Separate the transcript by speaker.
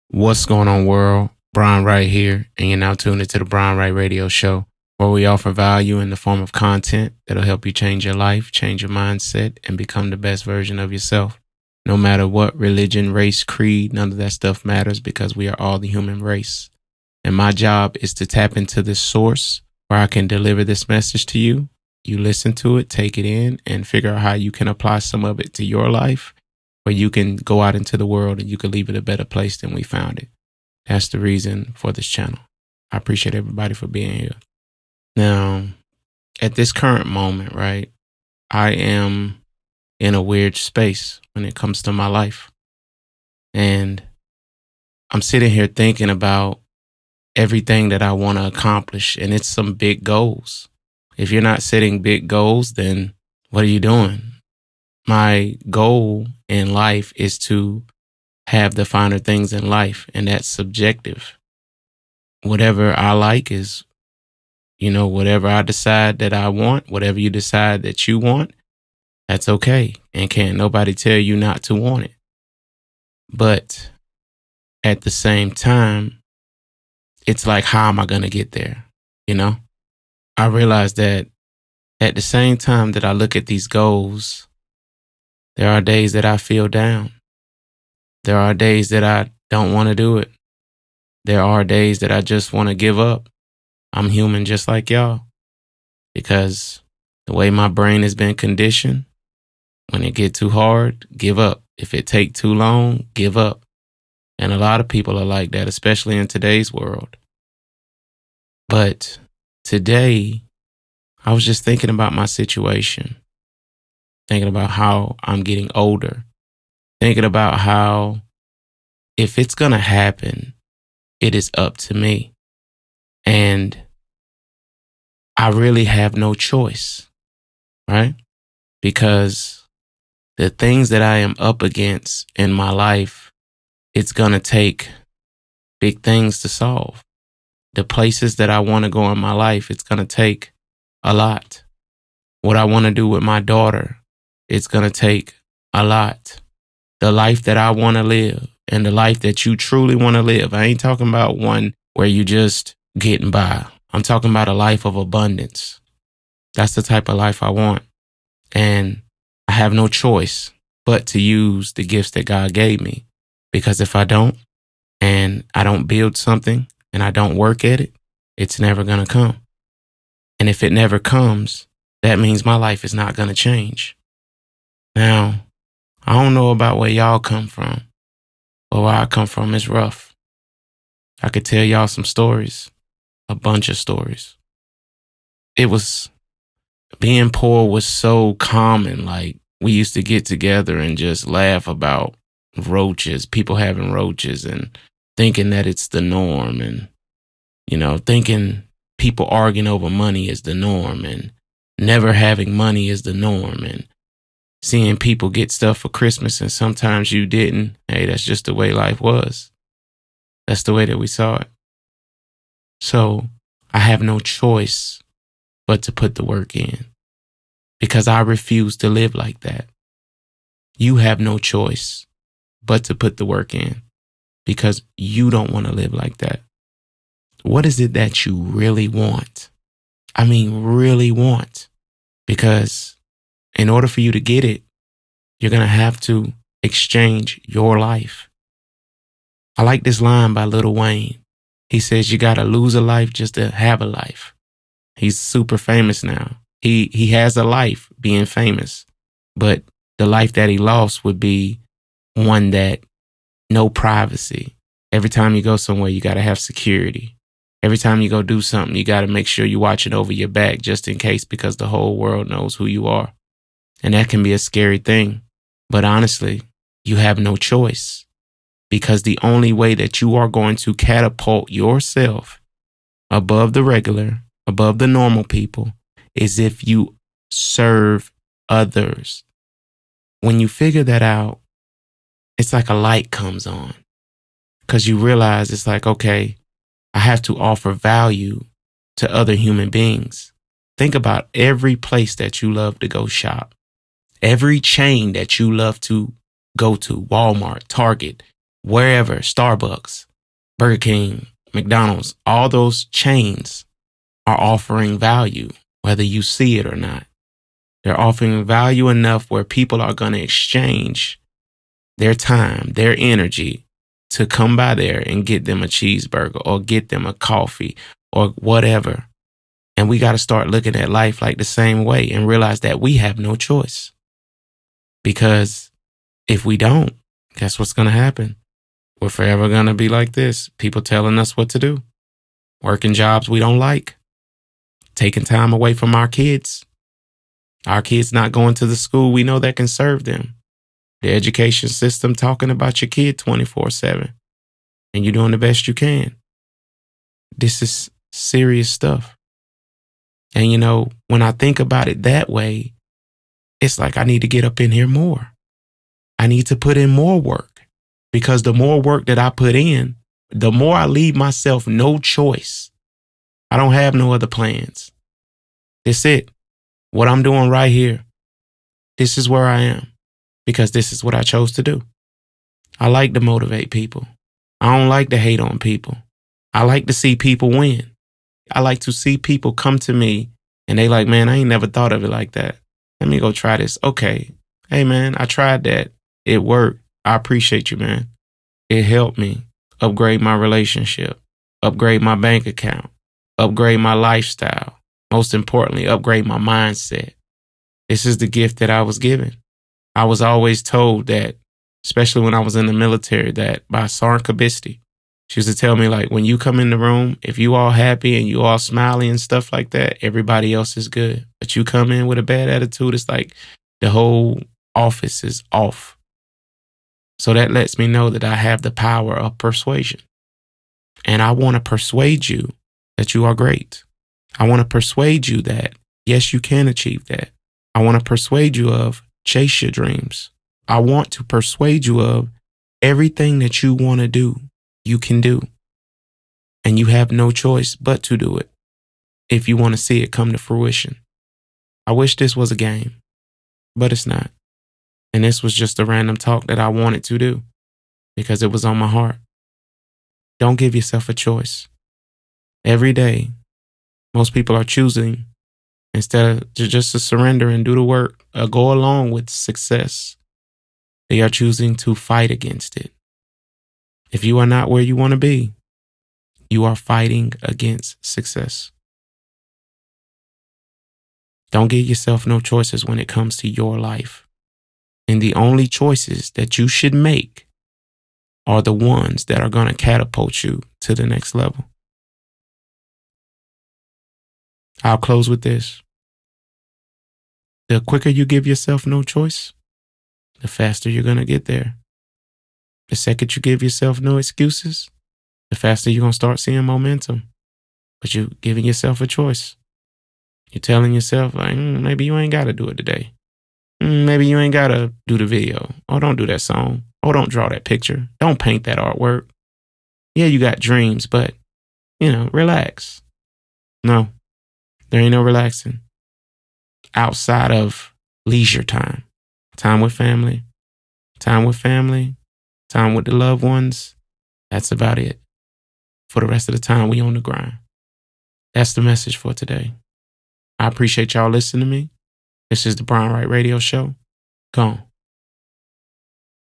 Speaker 1: What's going on, world? Brian Wright here, and you're now tuned into the Brian Wright Radio Show, where we offer value in the form of content that'll help you change your life, change your mindset, and become the best version of yourself. No matter what religion, race, creed, none of that stuff matters because we are all the human race. And my job is to tap into this source where I can deliver this message to you. You listen to it, take it in, and figure out how you can apply some of it to your life, where you can go out into the world and you can leave it a better place than we found it. That's the reason for this channel. I appreciate everybody for being here. Now, at this current moment, right, I am in a weird space when it comes to my life. And I'm sitting here thinking about everything that I want to accomplish, and it's some big goals. If you're not setting big goals, then what are you doing? My goal in life is to have the finer things in life, and that's subjective. Whatever I like is, whatever I decide that I want, whatever you decide that you want, that's okay. And can't nobody tell you not to want it. But at the same time, it's like, how am I going to get there? I realize that at the same time that I look at these goals, there are days that I feel down. There are days that I don't want to do it. There are days that I just want to give up. I'm human just like y'all. Because the way my brain has been conditioned, when it get too hard, give up. If it take too long, give up. And a lot of people are like that, especially in today's world. But today, I was just thinking about my situation, thinking about how I'm getting older, thinking about how if it's going to happen, it is up to me. And I really have no choice, right? Because the things that I am up against in my life, it's going to take big things to solve. The places that I want to go in my life, it's going to take a lot. What I want to do with my daughter, it's going to take a lot. The life that I want to live and the life that you truly want to live. I ain't talking about one where you just getting by. I'm talking about a life of abundance. That's the type of life I want. And I have no choice but to use the gifts that God gave me. Because if I don't, and I don't build something and I don't work at it, it's never going to come. And if it never comes, that means my life is not going to change. Now, I don't know about where y'all come from, but where I come from is rough. I could tell y'all some stories, a bunch of stories. Being poor was so common. Like, we used to get together and just laugh about roaches, people having roaches and thinking that it's the norm, and, thinking people arguing over money is the norm, and never having money is the norm, and seeing people get stuff for Christmas and sometimes you didn't. Hey, that's just the way life was. That's the way that we saw it. So I have no choice but to put the work in, because I refuse to live like that. You have no choice but to put the work in, because you don't want to live like that. What is it that you really want? I mean, really want? Because in order for you to get it, you're going to have to exchange your life. I like this line by Lil Wayne. He says, you got to lose a life just to have a life. He's super famous now. He has a life being famous, but the life that he lost would be one that no privacy. Every time you go somewhere, you got to have security. Every time you go do something, you got to make sure you're watching over your back just in case, because the whole world knows who you are. And that can be a scary thing. But honestly, you have no choice, because the only way that you are going to catapult yourself above the regular, above the normal people, is if you serve others. When you figure that out, it's like a light comes on, because you realize it's like, okay, I have to offer value to other human beings. Think about every place that you love to go shop, every chain that you love to go to, Walmart, Target, wherever, Starbucks, Burger King, McDonald's, all those chains are offering value, whether you see it or not. They're offering value enough where people are going to exchange their time, their energy to come by there and get them a cheeseburger or get them a coffee or whatever. And we got to start looking at life like the same way and realize that we have no choice. Because if we don't, guess what's going to happen? We're forever going to be like this. People telling us what to do. Working jobs we don't like. Taking time away from our kids. Our kids not going to the school we know that can serve them. The education system talking about your kid 24/7. And you're doing the best you can. This is serious stuff. And you know, when I think about it that way, it's like I need to get up in here more. I need to put in more work. Because the more work that I put in, the more I leave myself no choice. I don't have no other plans. That's it. What I'm doing right here. This is where I am. Because this is what I chose to do. I like to motivate people. I don't like to hate on people. I like to see people win. I like to see people come to me and they like, man, I ain't never thought of it like that. Let me go try this. Okay. Hey, man, I tried that. It worked. I appreciate you, man. It helped me upgrade my relationship, upgrade my bank account, upgrade my lifestyle. Most importantly, upgrade my mindset. This is the gift that I was given. I was always told that, especially when I was in the military, that by Sarn Kabisty. She used to tell me, like, when you come in the room, if you all happy and you all smiley and stuff like that, everybody else is good. But you come in with a bad attitude, it's like the whole office is off. So that lets me know that I have the power of persuasion. And I want to persuade you that you are great. I want to persuade you that, yes, you can achieve that. I want to persuade you of chase your dreams. I want to persuade you of everything that you want to do, you can do. And you have no choice but to do it if you want to see it come to fruition. I wish this was a game, but it's not. And this was just a random talk that I wanted to do because it was on my heart. Don't give yourself a choice. Every day, most people are choosing instead of just to surrender and do the work or go along with success. They are choosing to fight against it. If you are not where you want to be, you are fighting against success. Don't give yourself no choices when it comes to your life. And the only choices that you should make are the ones that are going to catapult you to the next level. I'll close with this. The quicker you give yourself no choice, the faster you're going to get there. The second you give yourself no excuses, the faster you're going to start seeing momentum. But you're giving yourself a choice. You're telling yourself, like, maybe you ain't got to do it today. Maybe you ain't got to do the video. Oh, don't do that song. Oh, don't draw that picture. Don't paint that artwork. Yeah, you got dreams, but, relax. No, there ain't no relaxing. Outside of leisure time. Time with family. Time with the loved ones. That's about it. For the rest of the time, we on the grind. That's the message for today. I appreciate y'all listening to me. This is the Brian Wright Radio Show. Gone.